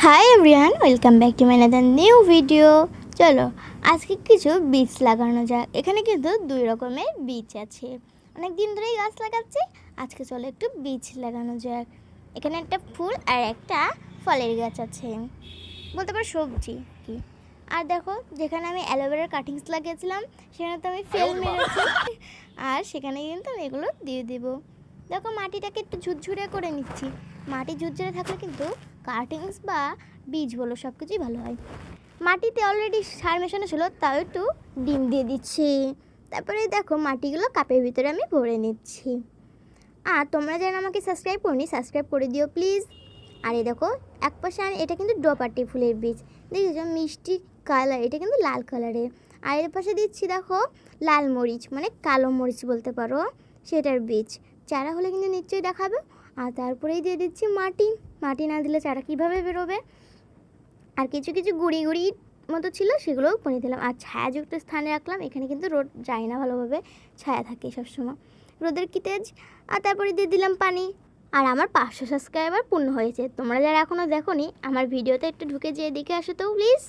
Hi everyone, welcome back to my another new video. চলো আজকে কিছু বীজ লাগানো যাক। এখানে কিন্তু দুই রকমের বীজ আছে। অনেক দিন ধরেই গাছ লাগাচ্ছি, আজকে চলো একটু বীজ লাগানো যাক। এখানে একটা ফুল আর একটা ফলের গাছ আছে, বলতে পারো সবজি কি। আর দেখো, যেখানে আমি অ্যালোভেরার কাটিংস লাগিয়েছিলাম সেখানে তো আমি ফেল মেরেছি, আর সেখানে কিন্তু আমি এগুলো দিয়ে দেবো। দেখো, মাটিটাকে একটু ঝুরঝুরে করে নিচ্ছি। মাটি ঝুরঝুরে থাকলে কিন্তু কাটিংস বা বীজ বলো সব কিছুই ভালো হয়। মাটিতে অলরেডি সার মেশানো ছিল, তাও একটু ডিম দিয়ে দিচ্ছি। তারপরে দেখো, মাটিগুলো কাপের ভিতরে আমি ভরে নিচ্ছি। আর তোমরা যারা আমাকে সাবস্ক্রাইব করনি, সাবস্ক্রাইব করে দিও প্লিজ। আর এই দেখো, এক পাশে আমি, এটা কিন্তু ডোপাটি ফুলের বীজ, দেখেছো মিষ্টি কালার, এটা কিন্তু লাল কালারের। আর এর পাশে দিচ্ছি দেখো লাল মরিচ, মানে কালো মরিচ বলতে পারো, সেটার বীজ। চারা হলে কিন্তু নিশ্চয়ই দেখাবে। আর তারপরেই দিয়ে দিচ্ছি মাটি। মাটি না দিলে চারা কীভাবে বেরোবে। আর কিছু কিছু গুঁড়ি গুঁড়ি মতো ছিল, সেগুলোও করে দিলাম। আর ছায়াযুক্ত স্থানে রাখলাম, এখানে কিন্তু রোদ যায় না ভালোভাবে, ছায়া থাকে সবসময়, রোদের কি তেজ। আর তারপরে দিয়ে দিলাম পানি। আর আমার 500 সাবস্ক্রাইবার পূর্ণ হয়েছে। তোমরা যারা এখনও দেখোনি, আমার ভিডিওতে একটু ঢুকে যেয়ে দেখে আসো তো প্লিজ।